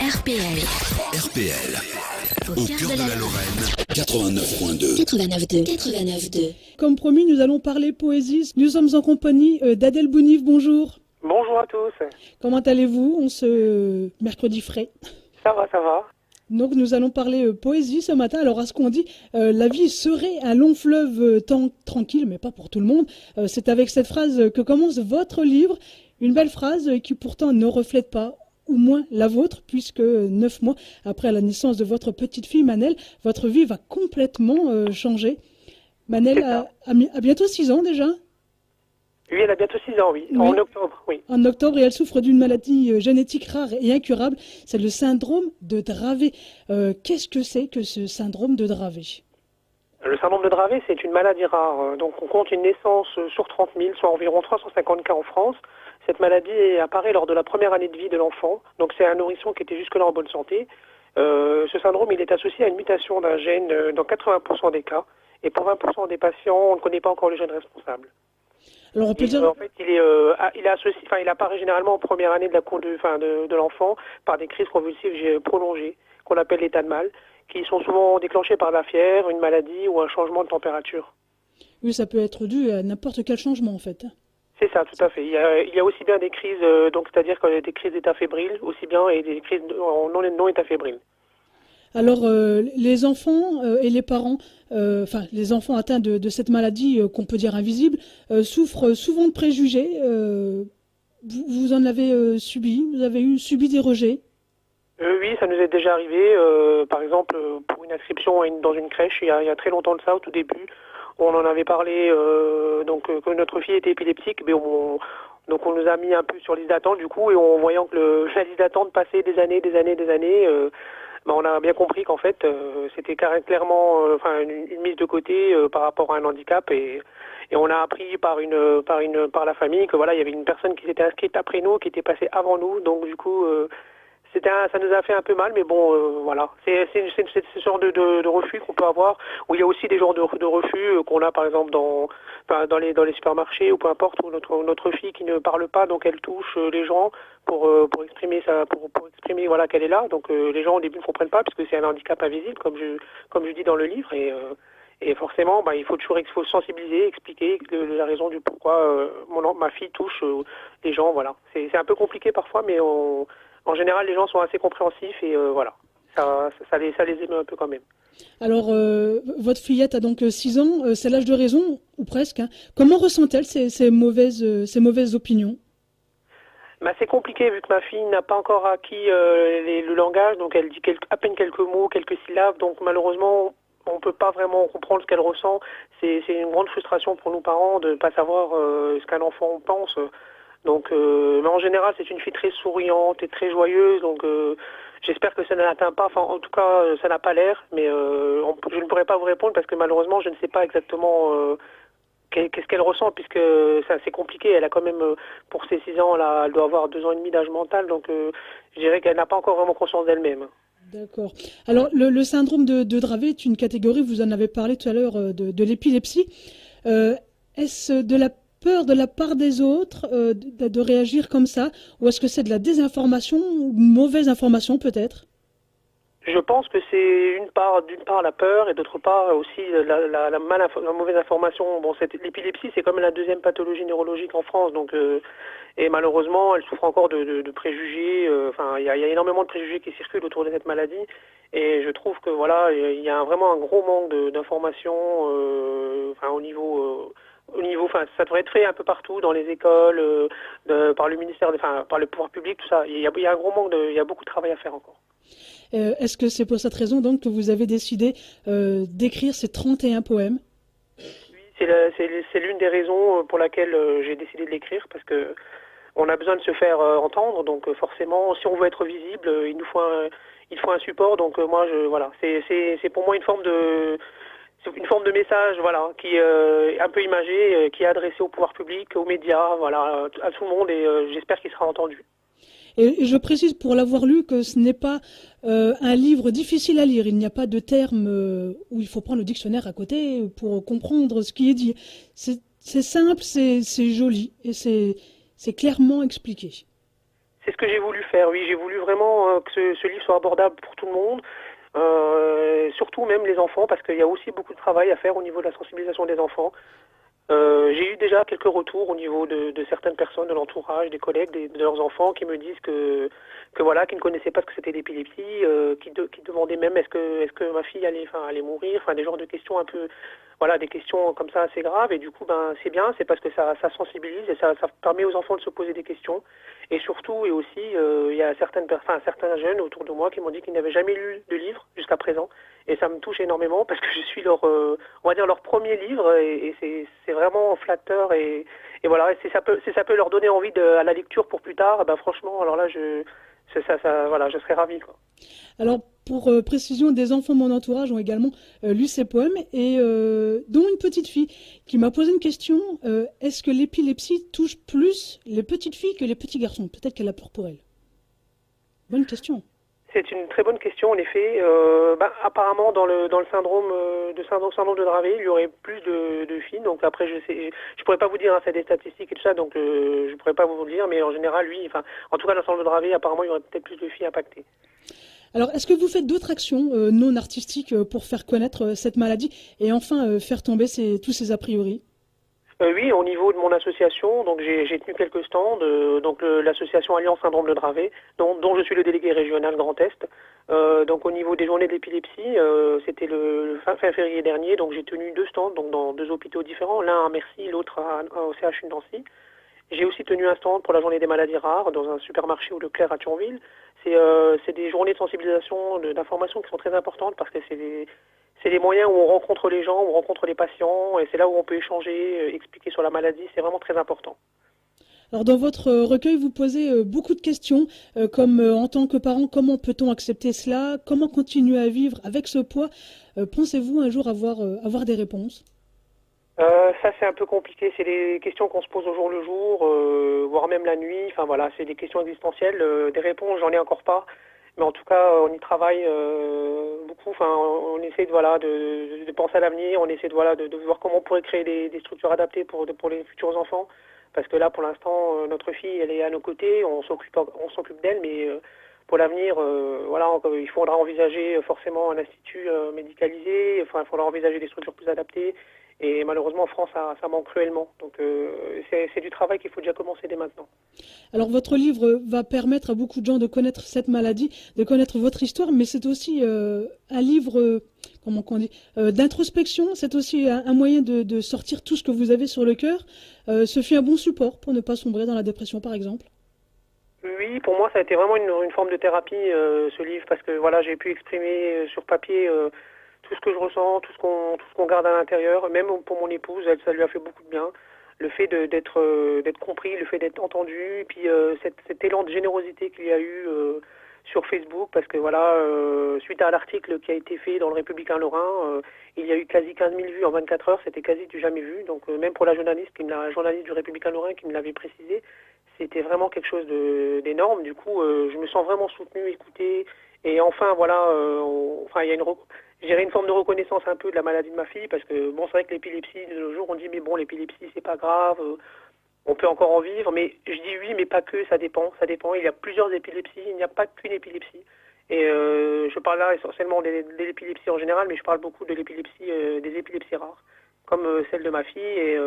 RPL. RPL. Au cœur de la Lorraine. 89.2. 89.2. 89.2. Comme promis, nous allons parler poésie. Nous sommes en compagnie d'Adèle Bounif. Bonjour. Bonjour à tous. Comment allez-vous en ce mercredi frais? Ça va, ça va. Donc nous allons parler poésie ce matin. Alors à ce qu'on dit, la vie serait un long fleuve tranquille, mais pas pour tout le monde. C'est avec cette phrase que commence votre livre. Une belle phrase qui pourtant ne reflète pas, ou moins la vôtre, puisque 9 mois après la naissance de votre petite fille Manel, votre vie va complètement changer. Manel a bientôt 6 ans déjà. Oui, elle a bientôt 6 ans, oui. En octobre, oui. En octobre, et elle souffre d'une maladie génétique rare et incurable. C'est le syndrome de Dravet. Qu'est-ce que c'est que ce syndrome de Dravet? Le syndrome de Dravet, c'est une maladie rare. Donc on compte une naissance sur 30 000, soit environ 350 cas en France. Cette maladie apparaît lors de la première année de vie de l'enfant. Donc c'est un nourrisson qui était jusque-là en bonne santé. Ce syndrome, il est associé à une mutation d'un gène dans 80% des cas. Et pour 20% des patients, on ne connaît pas encore le gène responsable. Alors on peut dire... En fait, il apparaît généralement en première année de l'enfant par des crises convulsives prolongées, qu'on appelle l'état de mal, qui sont souvent déclenchées par la fièvre, une maladie ou un changement de température. Oui, ça peut être dû à n'importe quel changement en fait. C'est ça, tout à fait. Il y a aussi bien des crises, c'est-à-dire des crises d'état fébrile, aussi bien, et des crises non état fébrile. Alors, les enfants et les parents, les enfants atteints de cette maladie qu'on peut dire invisible, souffrent souvent de préjugés. Vous en avez subi? Vous avez subi des rejets? Oui, ça nous est déjà arrivé. Par exemple, pour une inscription dans une crèche, il y a très longtemps de ça, au tout début, on en avait parlé, que notre fille était épileptique, mais donc on nous a mis un peu sur liste d'attente, du coup, et en voyant que la liste d'attente passait des années, on a bien compris qu'en fait, c'était clairement une mise de côté par rapport à un handicap, et on a appris par la famille que voilà, il y avait une personne qui s'était inscrite après nous, qui était passée avant nous, donc du coup, ça nous a fait un peu mal, mais bon, voilà. C'est ce genre de refus qu'on peut avoir, où il y a aussi des genres de refus qu'on a, par exemple, dans les supermarchés, ou peu importe, où notre fille qui ne parle pas, donc elle touche les gens pour exprimer voilà qu'elle est là. Donc les gens au début ne comprennent pas, puisque c'est un handicap invisible, comme je dis dans le livre, et forcément, il faut sensibiliser, expliquer la raison du pourquoi ma fille touche les gens, voilà. C'est un peu compliqué parfois, mais en général, les gens sont assez compréhensifs et voilà, ça les émeut un peu quand même. Alors, votre fillette a donc 6 ans, c'est l'âge de raison, ou presque. Hein. Comment ressent-elle ces mauvaises opinions? C'est compliqué vu que ma fille n'a pas encore acquis le langage, donc elle dit à peine quelques mots, quelques syllabes, donc malheureusement, on ne peut pas vraiment comprendre ce qu'elle ressent. C'est une grande frustration pour nous parents de ne pas savoir ce qu'un enfant pense. Donc, mais en général, c'est une fille très souriante et très joyeuse. Donc, j'espère que ça ne l'atteint pas. Enfin, en tout cas, ça n'a pas l'air. Mais je ne pourrais pas vous répondre parce que malheureusement, je ne sais pas exactement qu'est-ce qu'elle ressent, puisque c'est compliqué. Elle a quand même, pour ses 6 ans, là, elle doit avoir 2 ans et demi d'âge mental. Donc, je dirais qu'elle n'a pas encore vraiment conscience d'elle-même. D'accord. Alors, le syndrome de Dravet est une catégorie, vous en avez parlé tout à l'heure, de l'épilepsie. Est-ce de la peur de la part des autres de réagir comme ça, ou est-ce que c'est de la désinformation ou une mauvaise information peut-être? Je pense que c'est d'une part la peur et d'autre part aussi la mauvaise information. Bon, l'épilepsie, c'est comme la deuxième pathologie neurologique en France, donc et malheureusement elle souffre encore de préjugés. Il y a énormément de préjugés qui circulent autour de cette maladie, et je trouve que voilà, il y a vraiment un gros manque d'informations au niveau ça devrait être fait un peu partout, dans les écoles, par le ministère, par le pouvoir public, tout ça. Il y a un gros manque il y a beaucoup de travail à faire encore. Est-ce que c'est pour cette raison donc que vous avez décidé d'écrire ces 31 poèmes? Oui, c'est l'une des raisons pour laquelle j'ai décidé de l'écrire, parce que on a besoin de se faire entendre, donc forcément, si on veut être visible, il faut un support. Donc moi, c'est pour moi une forme de message, voilà, qui est un peu imagé, qui est adressé au pouvoir public, aux médias, voilà, à tout le monde, et j'espère qu'il sera entendu. Et je précise pour l'avoir lu que ce n'est pas un livre difficile à lire. Il n'y a pas de termes où il faut prendre le dictionnaire à côté pour comprendre ce qui est dit. C'est simple, c'est joli et c'est clairement expliqué. C'est ce que j'ai voulu faire, oui. J'ai voulu vraiment que ce livre soit abordable pour tout le monde, surtout même les enfants, parce qu'il y a aussi beaucoup de travail à faire au niveau de la sensibilisation des enfants. J'ai eu déjà quelques retours au niveau de certaines personnes de l'entourage, des collègues, de leurs enfants qui me disent que voilà, qu'ils ne connaissaient pas ce que c'était l'épilepsie, qui demandaient même est-ce que ma fille allait mourir, enfin des genres de questions un peu, voilà, des questions comme ça assez graves. Et du coup, ben c'est bien, c'est parce que ça sensibilise et ça permet aux enfants de se poser des questions. Et surtout, et aussi, il y a certains jeunes autour de moi qui m'ont dit qu'ils n'avaient jamais lu de livre jusqu'à présent. Et ça me touche énormément parce que je suis leur, on va dire leur premier livre et c'est vraiment flatteur et voilà. Et si ça peut leur donner envie à la lecture pour plus tard, ben franchement, alors là, voilà, je serais ravi, quoi. Alors, pour précision, des enfants de mon entourage ont également lu ces poèmes, et dont une petite fille qui m'a posé une question. Est-ce que l'épilepsie touche plus les petites filles que les petits garçons? Peut-être qu'elle a peur pour elle. Bonne question. C'est une très bonne question, en effet. Apparemment, dans le syndrome de Dravet, il y aurait plus de filles. Donc après, je pourrais pas vous dire, hein, c'est des statistiques et tout ça, donc je pourrais pas vous le dire. Mais en général, en tout cas, dans le syndrome de Dravet, apparemment, il y aurait peut-être plus de filles impactées. Alors, est-ce que vous faites d'autres actions non artistiques pour faire connaître cette maladie et enfin faire tomber tous ces a priori? Oui, au niveau de mon association, donc j'ai tenu quelques stands, l'association Alliance Syndrome de Dravet, dont je suis le délégué régional Grand Est. Donc au niveau des journées de l'épilepsie, c'était le fin février dernier, donc j'ai tenu 2 stands, donc dans 2 hôpitaux différents, l'un à Mercy, l'autre au CHU de Nancy. J'ai aussi tenu un stand pour la journée des maladies rares dans un supermarché au Leclerc à Thionville. C'est des journées de sensibilisation, d'information qui sont très importantes parce que c'est des moyens où on rencontre les gens, où on rencontre les patients, et c'est là où on peut échanger, expliquer sur la maladie. C'est vraiment très important. Alors, dans votre recueil, vous posez beaucoup de questions, comme en tant que parent, comment peut-on accepter cela? Comment continuer à vivre avec ce poids? Pensez-vous un jour avoir des réponses? Ça, c'est un peu compliqué. C'est des questions qu'on se pose au jour le jour, voire même la nuit. Enfin voilà, c'est des questions existentielles. Des réponses, j'en ai encore pas. Mais en tout cas, on y travaille beaucoup. Enfin, on essaie de penser à l'avenir. On essaie de voir comment on pourrait créer des structures adaptées pour les futurs enfants. Parce que là, pour l'instant, notre fille, elle est à nos côtés. On s'occupe d'elle, mais pour l'avenir, il faudra envisager forcément un institut médicalisé. Enfin, il faudra envisager des structures plus adaptées. Et malheureusement, en France, ça manque cruellement. Donc, c'est du travail qu'il faut déjà commencer dès maintenant. Alors, votre livre va permettre à beaucoup de gens de connaître cette maladie, de connaître votre histoire, mais c'est aussi un livre, d'introspection. C'est aussi un moyen de sortir tout ce que vous avez sur le cœur. Ce fut un bon support pour ne pas sombrer dans la dépression, par exemple. Oui, pour moi, ça a été vraiment une forme de thérapie, ce livre, parce que voilà, j'ai pu exprimer sur papier tout ce que je ressens, tout ce qu'on garde à l'intérieur. Même pour mon épouse, ça lui a fait beaucoup de bien. Le fait d'être compris, le fait d'être entendu, et puis cet élan de générosité qu'il y a eu sur Facebook, parce que voilà, suite à l'article qui a été fait dans le Républicain Lorrain, il y a eu quasi 15 000 vues en 24 heures, c'était quasi du jamais vu. Donc même pour la journaliste du Républicain Lorrain qui me l'avait précisé, c'était vraiment quelque chose d'énorme. Du coup, je me sens vraiment soutenue, écoutée, et enfin voilà, il y a une forme de reconnaissance un peu de la maladie de ma fille, parce que bon, c'est vrai que l'épilepsie, de nos jours, on dit mais bon, l'épilepsie c'est pas grave, on peut encore en vivre, mais je dis oui, mais pas que, ça dépend. Il y a plusieurs épilepsies, il n'y a pas qu'une épilepsie. Et je parle là essentiellement de l'épilepsie en général, mais je parle beaucoup de l'épilepsie, des épilepsies rares, comme celle de ma fille. Et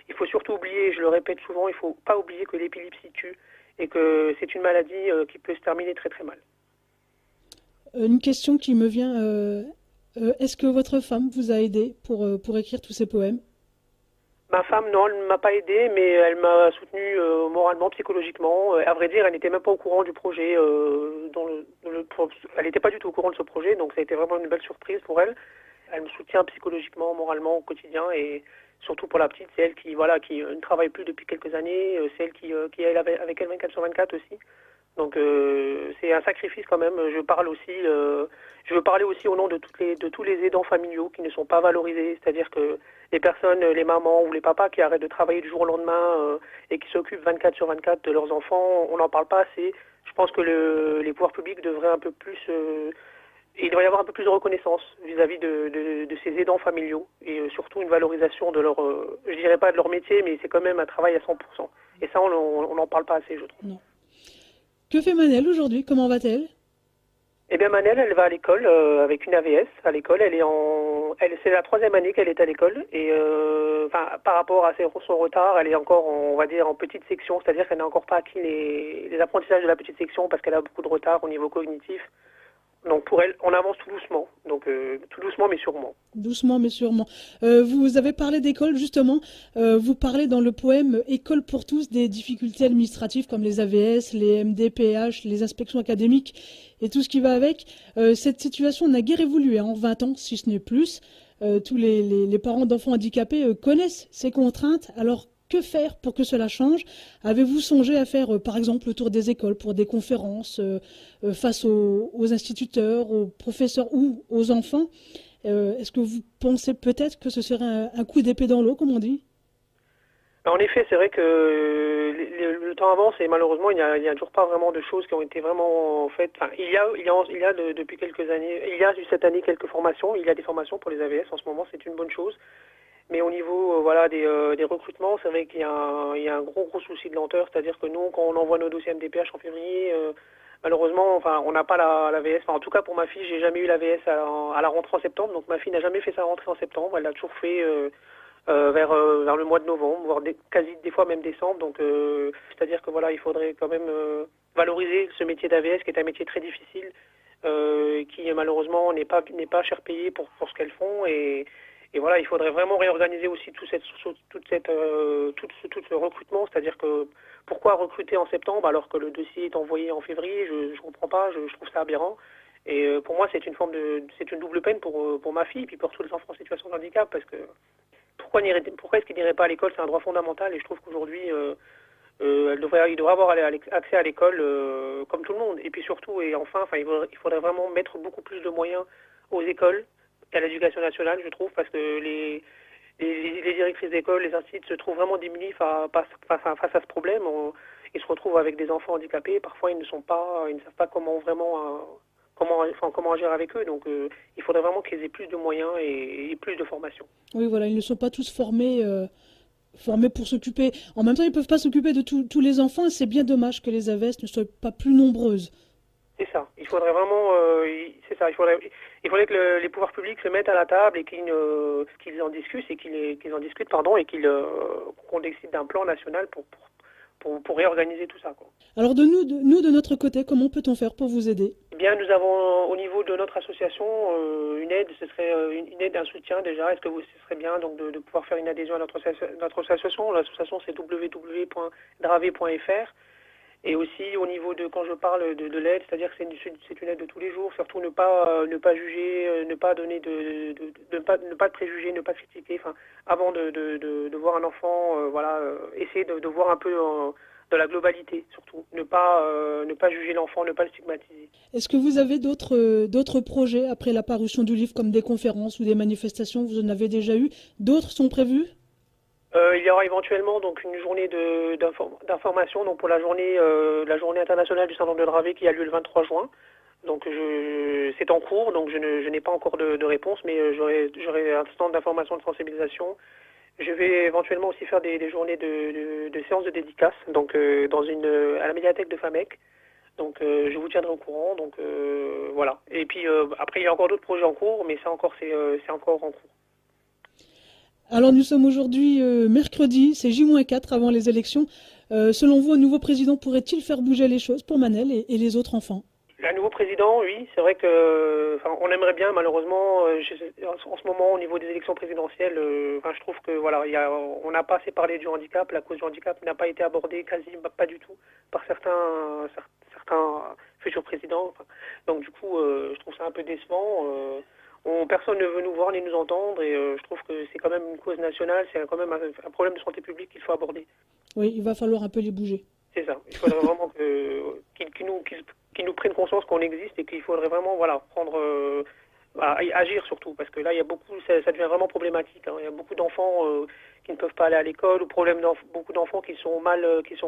il faut surtout oublier, je le répète souvent, il faut pas oublier que l'épilepsie tue et que c'est une maladie qui peut se terminer très très mal. Une question qui me vient, est-ce que votre femme vous a aidé pour écrire tous ces poèmes? Ma femme, non, elle ne m'a pas aidée, mais elle m'a soutenue moralement, psychologiquement. À vrai dire, elle n'était même pas au courant du projet. Elle n'était pas du tout au courant de ce projet, donc ça a été vraiment une belle surprise pour elle. Elle me soutient psychologiquement, moralement au quotidien, et surtout pour la petite, c'est elle qui ne travaille plus depuis quelques années. C'est elle qui est avec elle 24/24 aussi. Donc c'est un sacrifice quand même. Je veux parler aussi au nom de tous les aidants familiaux qui ne sont pas valorisés, c'est-à-dire que les personnes, les mamans ou les papas qui arrêtent de travailler du jour au lendemain et qui s'occupent 24/24 de leurs enfants, on n'en parle pas assez. Je pense que les pouvoirs publics devraient un peu plus il devrait y avoir un peu plus de reconnaissance vis-à-vis de ces aidants familiaux et surtout une valorisation de leur, je dirais pas de leur métier, mais c'est quand même un travail à 100%. Et ça, on n'en parle pas assez, je trouve. Non. Que fait Manel aujourd'hui? Comment va-t-elle? Eh bien, Manel, elle va à l'école avec une AVS à l'école. C'est la 3e année qu'elle est à l'école et par rapport à son retard, elle est encore, on va dire, en petite section, c'est-à-dire qu'elle n'a encore pas acquis les apprentissages de la petite section parce qu'elle a beaucoup de retard au niveau cognitif. Donc pour elle, on avance tout doucement, tout doucement mais sûrement. Doucement mais sûrement. Vous avez parlé d'école justement. Vous parlez dans le poème École pour tous des difficultés administratives comme les AVS, les MDPH, les inspections académiques et tout ce qui va avec. Cette situation n'a guère évolué en 20 ans, si ce n'est plus. Tous les parents d'enfants handicapés connaissent ces contraintes. Alors que faire pour que cela change? Avez-vous songé à faire, par exemple, le tour des écoles pour des conférences face aux instituteurs, aux professeurs ou aux enfants? Est-ce que vous pensez peut-être que ce serait un coup d'épée dans l'eau, comme on dit? En effet, c'est vrai que le temps avance et malheureusement, il y a toujours pas vraiment de choses qui ont été vraiment faites. Enfin, depuis quelques années, il y a eu cette année quelques formations. Il y a des formations pour les AVS en ce moment, c'est une bonne chose. Mais au niveau des recrutements, c'est vrai qu'il y a un gros souci de lenteur, c'est-à-dire que nous, quand on envoie nos dossiers MDPH en février, malheureusement, enfin, on n'a pas la VS. Enfin, en tout cas, pour ma fille, j'ai jamais eu la VS à la rentrée en septembre, donc ma fille n'a jamais fait sa rentrée en septembre. Elle l'a toujours fait vers le mois de novembre, voire quasi des fois même décembre. Donc, c'est-à-dire que voilà, il faudrait quand même valoriser ce métier d'AVS, qui est un métier très difficile, qui malheureusement n'est pas cher payé pour ce qu'elles font et voilà, il faudrait vraiment réorganiser aussi tout ce recrutement, c'est-à-dire que pourquoi recruter en septembre alors que le dossier est envoyé en février, je comprends pas, je trouve ça aberrant. Et pour moi, c'est une double peine pour ma fille et puis pour tous les enfants en situation de handicap parce que pourquoi est-ce qu'ils n'iraient pas à l'école? C'est un droit fondamental et je trouve qu'aujourd'hui il devrait avoir accès à l'école comme tout le monde. Et puis surtout et enfin, il faudrait vraiment mettre beaucoup plus de moyens aux écoles et à l'éducation nationale, je trouve, parce que les directrices d'école, les instituts se trouvent vraiment démunis face à ce problème. Ils se retrouvent avec des enfants handicapés. Parfois, ils ne savent pas comment agir avec eux. Donc, il faudrait vraiment qu'ils aient plus de moyens et plus de formation. Oui, voilà, ils ne sont pas tous formés pour s'occuper. En même temps, ils ne peuvent pas s'occuper de tous les enfants. C'est bien dommage que les AVS ne soient pas plus nombreuses. C'est ça. Il faudrait vraiment, c'est ça. Il faudrait que les pouvoirs publics se mettent à la table et qu'ils en discutent et qu'on décide d'un plan national pour réorganiser tout ça, quoi. Alors de notre côté, comment peut-on faire pour vous aider? Eh bien, nous avons au niveau de notre association une aide. Ce serait une aide, un soutien déjà. Ce serait bien donc de pouvoir faire une adhésion à notre association. L'association c'est www.drave.fr. Et aussi au niveau de quand je parle de l'aide, c'est-à-dire que c'est une aide de tous les jours, surtout ne pas juger, ne pas donner ne pas de préjugés, ne pas critiquer. Enfin, avant de voir un enfant, essayer de voir un peu de la globalité, surtout ne pas juger l'enfant, ne pas le stigmatiser. Est-ce que vous avez d'autres projets après la parution du livre, comme des conférences ou des manifestations? Vous en avez déjà eu? D'autres sont prévus? Il y aura éventuellement donc une journée d'information donc pour la journée internationale du syndrome de Dravet qui a lieu le 23 juin. Donc c'est en cours, donc je n'ai pas encore de réponse, mais j'aurai un stand d'information, de sensibilisation. Je vais éventuellement aussi faire des journées de séances de dédicaces donc à la médiathèque de Famec. Donc je vous tiendrai au courant. Donc voilà. Et puis après il y a encore d'autres projets en cours, mais c'est encore en cours. Alors nous sommes aujourd'hui mercredi, c'est J-4 avant les élections. Selon vous, un nouveau président pourrait-il faire bouger les choses pour Manel et les autres enfants? Un nouveau président, oui, c'est vrai que on aimerait bien, malheureusement, en ce moment au niveau des élections présidentielles, je trouve que voilà, on n'a pas assez parlé du handicap, la cause du handicap n'a pas été abordée quasi pas du tout par certains futurs présidents. Donc du coup, je trouve ça un peu décevant. Personne ne veut nous voir ni nous entendre et je trouve que c'est quand même une cause nationale, c'est quand même un problème de santé publique qu'il faut aborder. Oui, il va falloir un peu les bouger. C'est ça. Il faudrait vraiment qu'ils nous prennent conscience qu'on existe et qu'il faudrait vraiment agir surtout parce que là il y a ça devient vraiment problématique. Il y a beaucoup d'enfants qui ne peuvent pas aller à l'école, ou beaucoup d'enfants qui sont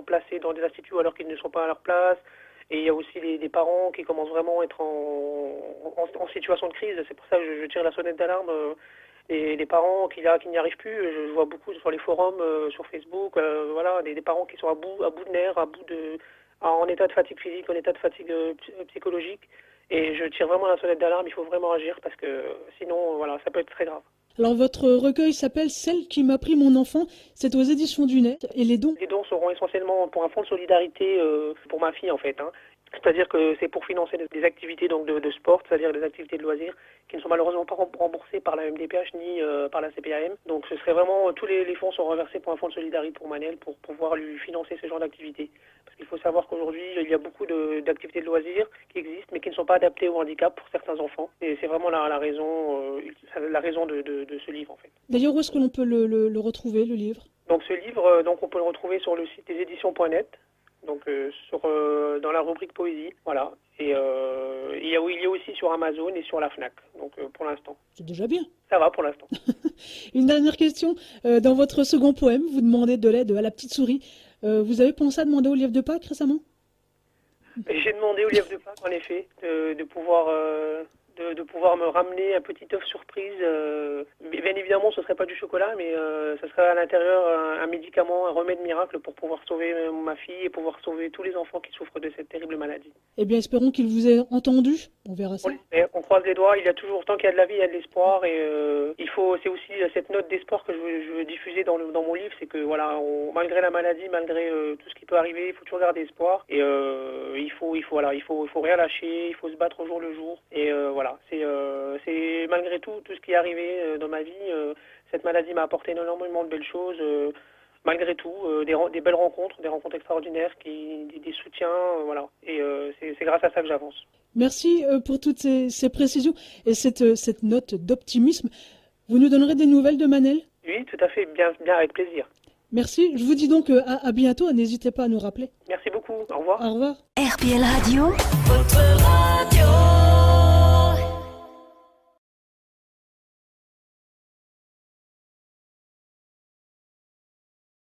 placés dans des instituts alors qu'ils ne sont pas à leur place. Et il y a aussi des parents qui commencent vraiment à être en situation de crise. C'est pour ça que je tire la sonnette d'alarme. Et les parents qui n'y arrivent plus, je vois beaucoup sur les forums, sur Facebook, des parents qui sont à bout de nerfs, en état de fatigue physique, en état de fatigue psychologique. Et je tire vraiment la sonnette d'alarme, il faut vraiment agir parce que sinon, voilà, ça peut être très grave. Alors votre recueil s'appelle Celle qui m'a pris mon enfant, c'est aux éditions du Net, et les dons? Les dons seront essentiellement pour un fonds de solidarité pour ma fille en fait. C'est-à-dire que c'est pour financer des activités donc de sport, c'est-à-dire des activités de loisirs qui ne sont malheureusement pas remboursées par la MDPH ni par la CPAM. Donc ce serait vraiment, tous les fonds sont reversés pour un fonds de solidarité pour Manel pour pouvoir lui financer ce genre d'activités. Parce qu'il faut savoir qu'aujourd'hui, il y a beaucoup d'activités de loisirs qui existent mais qui ne sont pas adaptées au handicap pour certains enfants. Et c'est vraiment la raison de ce livre en fait. D'ailleurs, où est-ce que l'on peut le retrouver, le livre? Donc ce livre, on peut le retrouver sur le site des éditions.net. Donc dans la rubrique poésie, voilà. Et il y a aussi sur Amazon et sur la Fnac. Donc pour l'instant. C'est déjà bien. Ça va pour l'instant. Une dernière question. Dans votre second poème, vous demandez de l'aide à la petite souris. Vous avez pensé à demander au lièvre de Pâques récemment? J'ai demandé au lièvre de Pâques, en effet, de pouvoir me ramener un petit œuf surprise. Bien évidemment, ce ne serait pas du chocolat, mais ce serait à l'intérieur un médicament, un remède miracle pour pouvoir sauver ma fille et pouvoir sauver tous les enfants qui souffrent de cette terrible maladie. Eh bien, espérons qu'il vous ait entendu. On verra ça. On croise les doigts. Il y a toujours, tant qu'il y a de la vie, il y a de l'espoir. Et c'est aussi cette note d'espoir que je veux diffuser dans mon livre, c'est que voilà, malgré la maladie, malgré tout ce qui peut arriver, il faut toujours garder espoir. Et il faut rien lâcher. Il faut se battre au jour le jour. Et voilà, c'est malgré tout ce qui est arrivé dans ma vie, cette maladie m'a apporté énormément de belles choses. Malgré tout, des belles rencontres, des rencontres extraordinaires, des soutiens, voilà. Et c'est grâce à ça que j'avance. Merci pour toutes ces précisions et cette note d'optimisme. Vous nous donnerez des nouvelles de Manel? Oui, tout à fait, bien avec plaisir. Merci. Je vous dis donc à bientôt. N'hésitez pas à nous rappeler. Merci beaucoup. Au revoir. Au revoir. RPL Radio, votre radio.